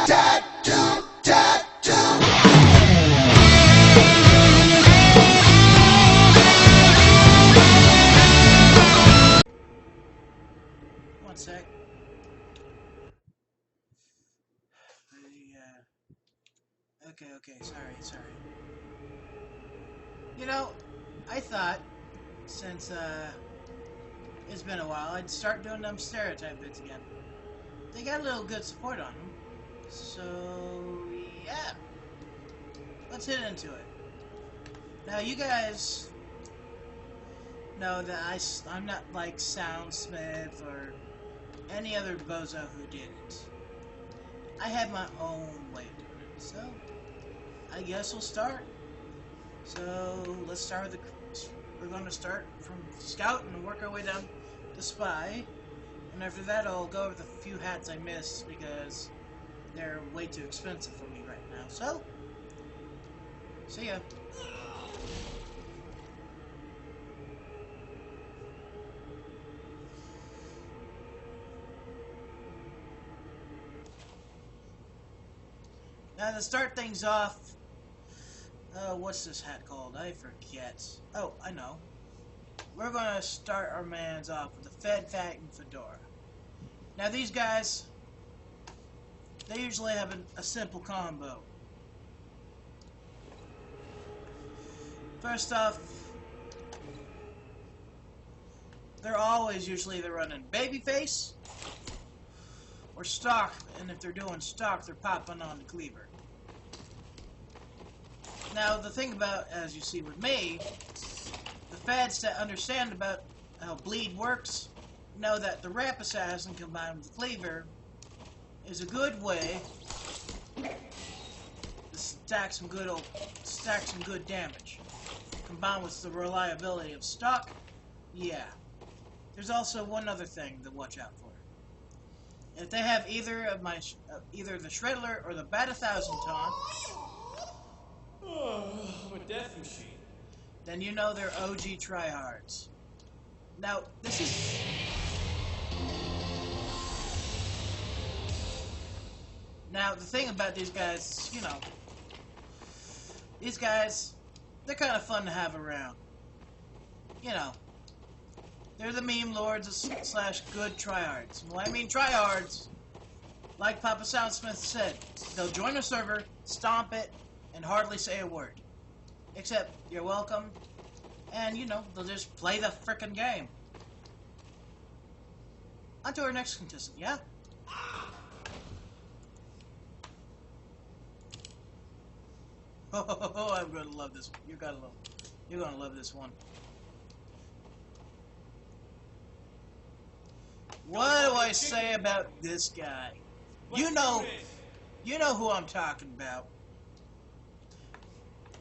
One sec. Okay, sorry. You know, I thought, since, it's been a while, I'd start doing them stereotype bits again. They got a little good support on them. So, yeah. Let's hit into it. Now, you guys know that I'm not like Soundsmith or any other bozo who did it. I have my own way of doing it. So, I guess we'll start. So, let's start with we're going to start from Scout and work our way down to Spy. And after that, I'll go over the few hats I missed because they're way too expensive for me right now. So, see ya. Now, to start things off, what's this hat called? I forget. Oh, I know. We're going to start our mans off with the Fed, Fat, and Fedora. Now, these guys, they usually have a simple combo. First off, they're always usually either running Babyface or Stock, and if they're doing Stock, they're popping on the Cleaver. Now, the thing about, as you see with me, the fads that understand about how bleed works know that the Rap Assassin combined with the Cleaver is a good way to stack some good damage. Combined with the reliability of Stock, yeah. There's also one other thing to watch out for. If they have either the Shredder or the Bat 1000 taunt, I'm a death machine. then you know they're OG tryhards. Now, this is... Now, the thing about these guys, you know, these guys, they're kind of fun to have around. You know, they're the meme lords slash good tryhards. And when I mean tryhards, like Papa Soundsmith said, they'll join a server, stomp it, and hardly say a word. Except, you're welcome, and, you know, they'll just play the frickin' game. On to our next contestant, yeah? Oh, I'm gonna love this. You're gonna love this one. What do I say about this guy? You know who I'm talking about.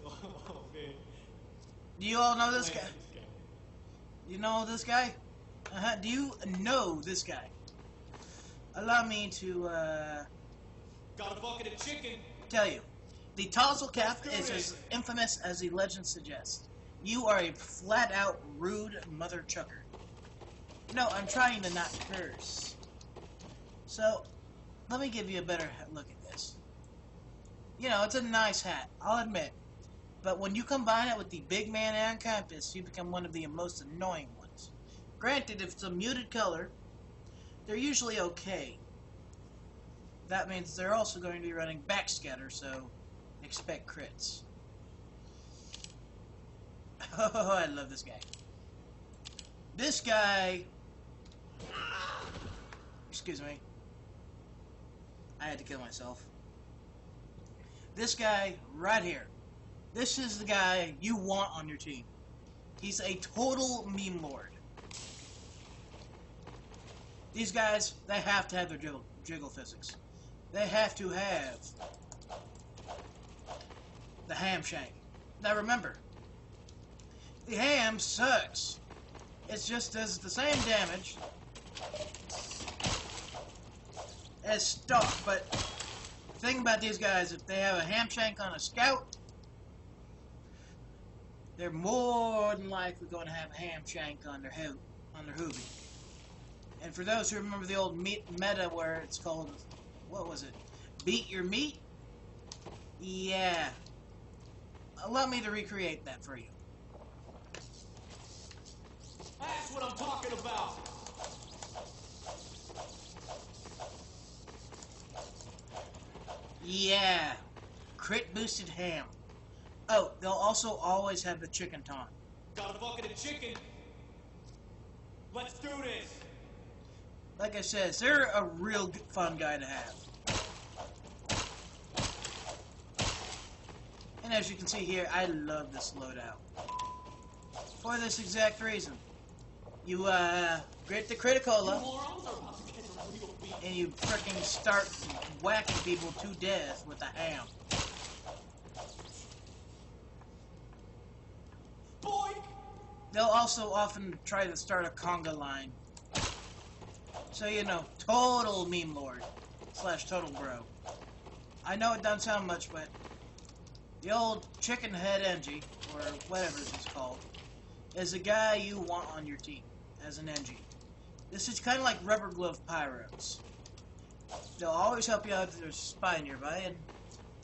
Oh, man. Do you all know this guy? You know this guy? Do you know this guy? Allow me to, Got a bucket of chicken. tell you. The Tozzle Cap is as infamous as the legend suggests. You are a flat-out rude mother chucker. No, I'm trying to not curse. So, let me give you a better look at this. You know, it's a nice hat, I'll admit. But when you combine it with the big man and compass, you become one of the most annoying ones. Granted, if it's a muted color, they're usually okay. That means they're also going to be running backscatter, so expect crits. Oh, I love this guy. This guy... Excuse me. I had to kill myself. This guy right here. This is the guy you want on your team. He's a total meme lord. These guys, they have to have their jiggle physics. They have to have the ham shank. Now remember, the ham sucks. It just does the same damage as Stock, but the thing about these guys, if they have a ham shank on a Scout, they're more than likely going to have a ham shank on their hoobie. And for those who remember the old meta where it's called, what was it? beat your meat? Yeah. Allow me to recreate that for you. That's what I'm talking about. Yeah. Crit boosted ham. Oh, they'll also always have the chicken taunt. Got a bucket of chicken. Let's do this. Like I said, they're a real fun guy to have. And as you can see here, I love this loadout. For this exact reason. You, grit the Criticola, and you fricking start whacking people to death with a ham. Boy! They'll also often try to start a conga line. So, you know, total meme lord / total bro. I know it doesn't sound much, but the old chicken head NG, or whatever it's called, is a guy you want on your team as an NG. This is kind of like rubber glove pyros. They'll always help you out if there's a spy nearby, and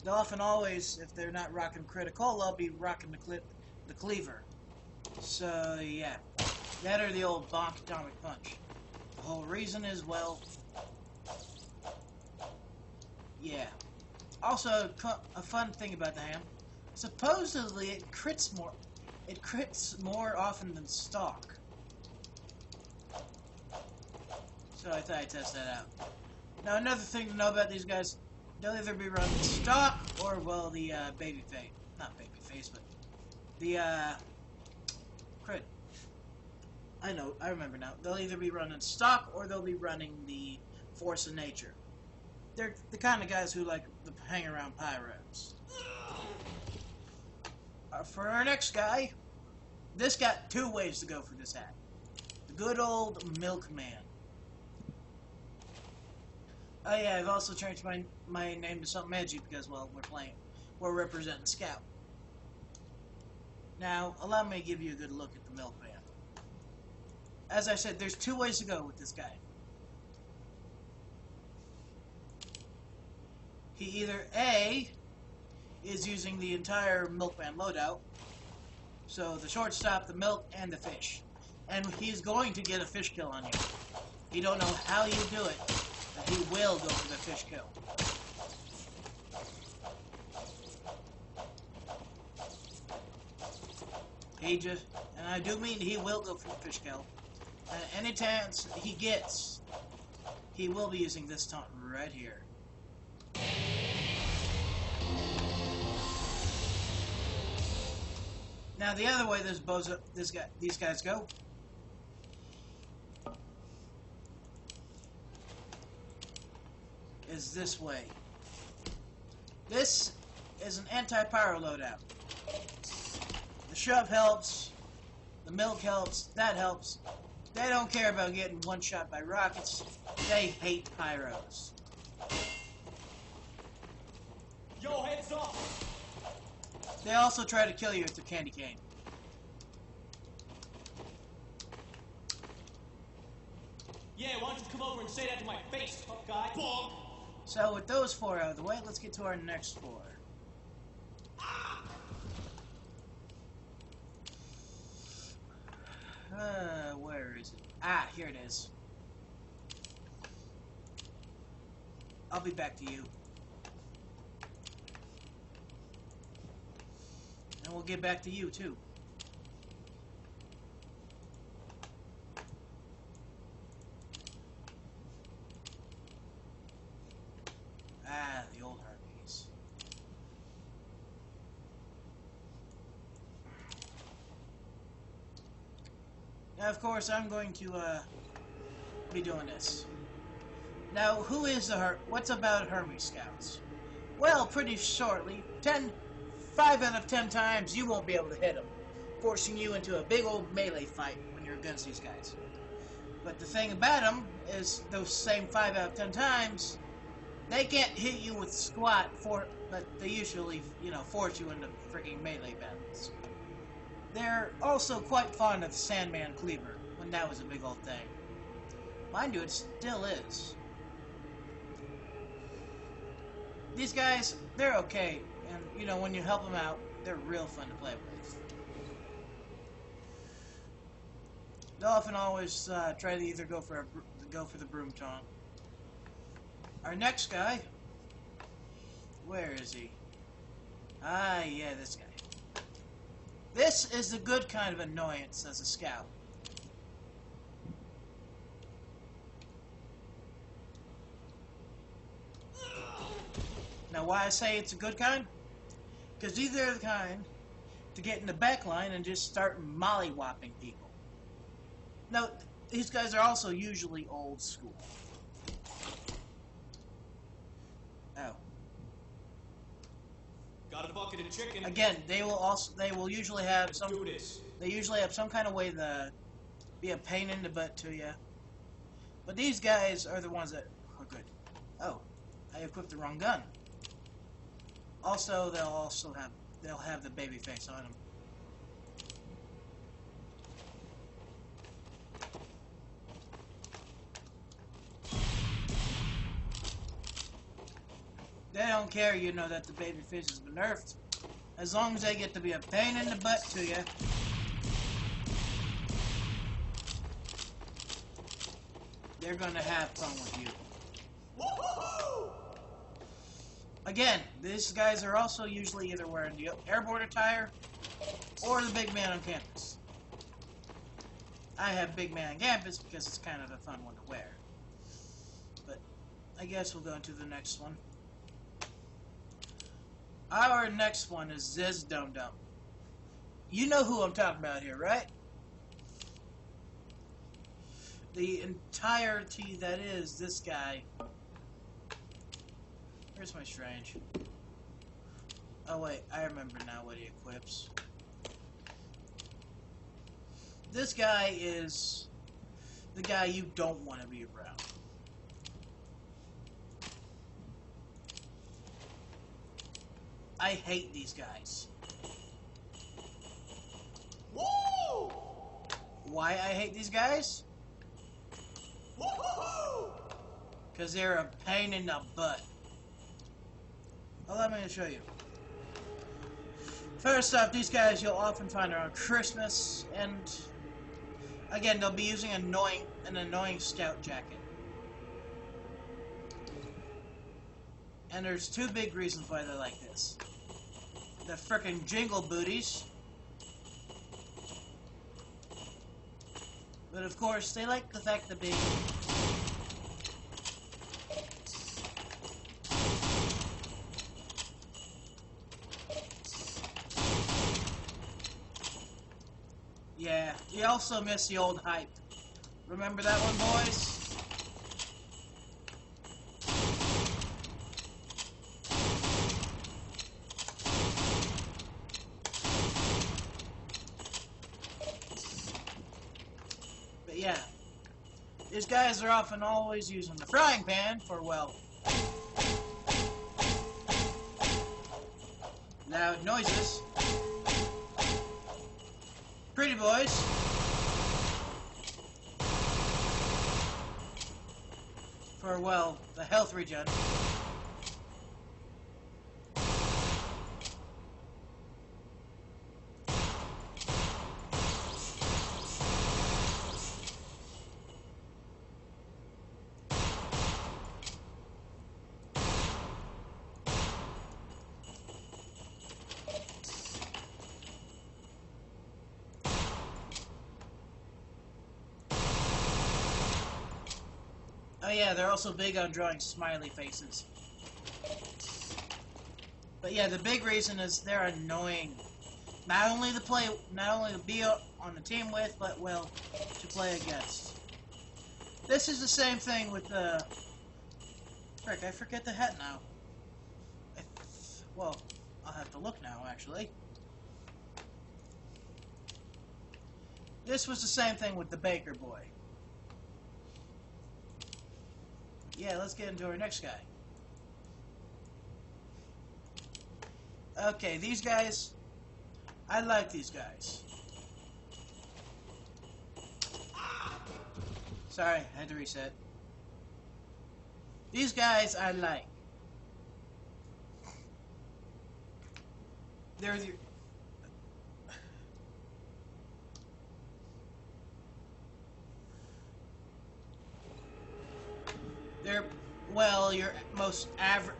they'll often always, if they're not rocking Criticola, be rocking the cleaver. So, yeah. That or the old bonk atomic punch. The whole reason is, well, yeah. Also, a fun thing about the ham, supposedly it crits more often than stock. So I thought I'd test that out. Now another thing to know about these guys, they'll either be running stock or, well, the babyface. Not babyface, but the crit. I remember now. They'll either be running stock or they'll be running the force of nature. They're the kind of guys who like to hang around pyros. For our next guy, this got 2 ways to go for this hat. The good old milkman. Oh yeah, I've also changed my name to something edgy because, well, we're representing Scout. Now, allow me to give you a good look at the milkman. As I said, there's 2 ways to go with this guy. He either A, is using the entire milkman loadout, so the shortstop, the milk, and the fish. And he's going to get a fish kill on you. You don't know how you do it, but he will go for the fish kill. And I do mean he will go for the fish kill. And any chance he gets, he will be using this taunt right here. Now the other way these guys go is this way. This is an anti-pyro loadout. The shove helps, the milk helps, that helps. They don't care about getting one shot by rockets. They hate pyros. Yo, heads up! They also try to kill you with the candy cane. Yeah, why don't you come over and say that to my face, tough guy? Bonk! So with those 4 out of the way, let's get to our next 4. Where is it? Ah, here it is. I'll be back to you. And we'll get back to you, too. Ah, the old Hermes. Now, of course, I'm going to, be doing this. Now, who is what's about Hermes Scouts? Well, pretty shortly, 5 out of 10 times, you won't be able to hit them, forcing you into a big old melee fight when you're against these guys. But the thing about them is, those same 5 out of 10 times, they can't hit you with squat, but they usually, force you into freaking melee battles. They're also quite fond of the Sandman Cleaver, when that was a big old thing. Mind you, it still is. These guys, they're okay, and you know when you help them out, they're real fun to play with. They'll often always try to either go for the broom taunt. Our next guy, where is he? Ah, yeah, this guy. This is the good kind of annoyance as a scout. Now, why I say it's a good kind? Because these are the kind to get in the back line and just start mollywopping people. Now, these guys are also usually old school. Oh. Got a bucket of chicken. Again, they will usually have some. Do this. They usually have some kind of way to be a pain in the butt to you. But these guys are the ones that are good. Oh, I equipped the wrong gun. Also, they'll have the baby face on them. They don't care, you know, that the baby face has been nerfed. As long as they get to be a pain in the butt to you. They're gonna have fun with you. Woo-hoo-hoo! Again, these guys are also usually either wearing the airborne attire or the big man on campus. I have big man on campus because it's kind of a fun one to wear. But I guess we'll go into the next one. Our next one is Ziz Dum Dum. You know who I'm talking about here, right? The entirety that is this guy. Where's my strange? Oh wait, I remember now what he equips. This guy is the guy you don't want to be around. I hate these guys. Woo! Why I hate these guys? Woo-hoo-hoo! Because they're a pain in the butt. Well, let me show you. First off, these guys you'll often find around Christmas, and again, they'll be using an annoying scout jacket. And there's two big reasons why they're like this. The frickin' jingle booties. But of course, they like the fact that being yeah, we also miss the old hype. Remember that one, boys? But yeah, these guys are often always using the frying pan for, well, loud noises. Pretty boys. For, well, the health regen. Oh yeah, they're also big on drawing smiley faces. But yeah, the big reason is they're annoying. Not only to be on the team with, but well, to play against. This is the same thing with the. Frick, I forget the hat now. Well, I'll have to look now, actually. This was the same thing with the Baker Boy. Yeah, let's get into our next guy. Okay, these guys, I like these guys. Sorry, I had to reset. These guys I like. They're your... They're, well, your most average...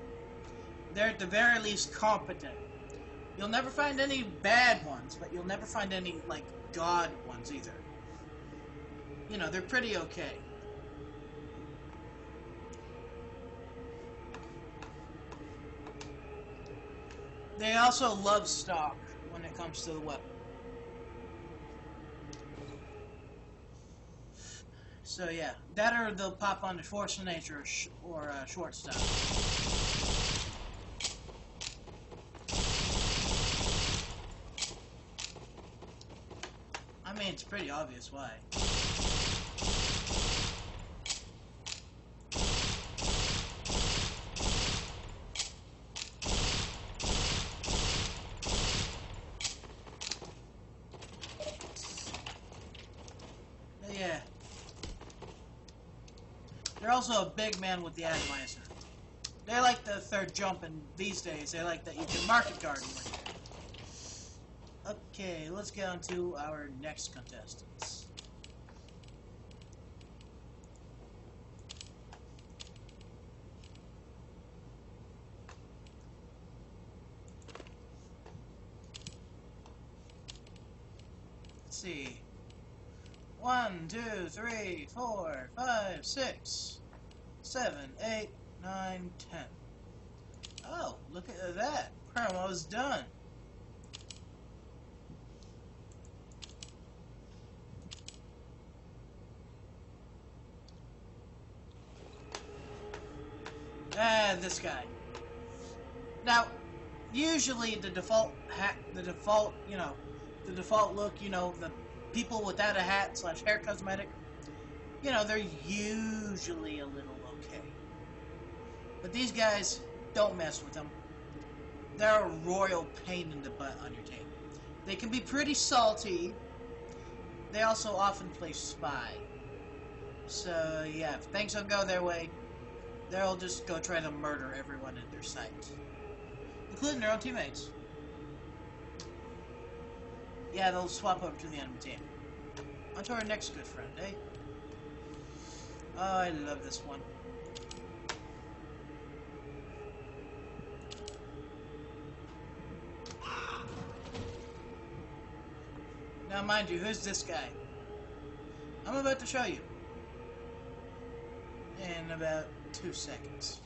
They're at the very least competent. You'll never find any bad ones, but you'll never find any, like, god ones either. You know, they're pretty okay. They also love stock when it comes to the weapon. So yeah, that or they'll pop on the force of nature or short stop. I mean, it's pretty obvious why. Yeah. They're also a big man with the atomizer. They like the third jump, and these days they like that you can market garden with it. Okay, let's get on to our next contestants. Let's see. 1, 2, 3, 4, 5, 6, 7, 8, 9, 10. Oh, look at that. Promo's done. Ah, this guy. Now, usually the default look, you know, the people without a hat / hair cosmetic, you know, they're usually a little okay. But these guys, don't mess with them. They're a royal pain in the butt on your team. They can be pretty salty. They also often play spy. So, yeah, if things don't go their way, they'll just go try to murder everyone in their sight, including their own teammates. Yeah, they'll swap over to the enemy team. On to our next good friend, eh? Oh, I love this one. Now, mind you, who's this guy? I'm about to show you. In about 2 seconds.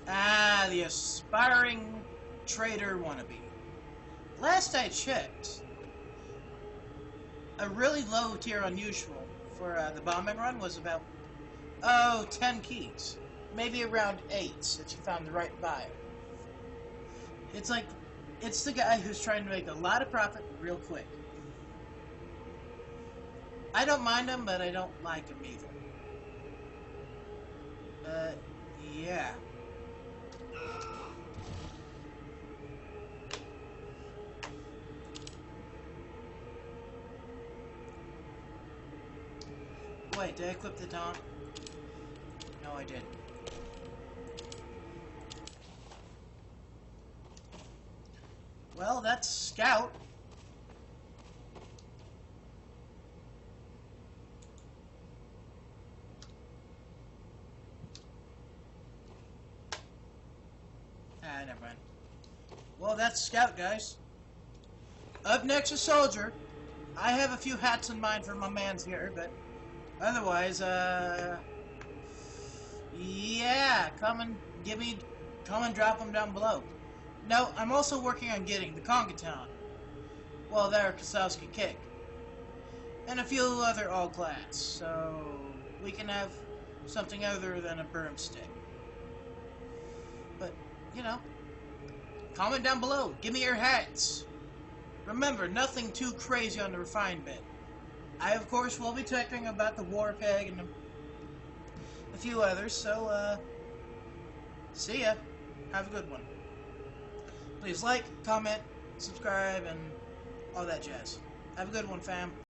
Ah, the aspiring trader wannabe. Last I checked, a really low tier unusual for the bombing run was about, 10 keys. Maybe around 8 if you found the right buyer. It's like, it's the guy who's trying to make a lot of profit real quick. I don't mind him, but I don't like him either. But, yeah. Wait, did I equip the taunt? No, I didn't. Well, that's Scout. Ah, never mind. Well, that's Scout, guys. Up next is Soldier. I have a few hats in mind for my mans here, but otherwise, yeah, come and drop them down below. No, I'm also working on getting the Conga Town. Well, there, Kasowski Kick. And a few other all-class, so we can have something other than a broomstick. But, you know, comment down below. Give me your hats. Remember, nothing too crazy on the refined bit. I, of course, will be talking about the War Peg and a few others, so, see ya. Have a good one. Please like, comment, subscribe, and all that jazz. Have a good one, fam.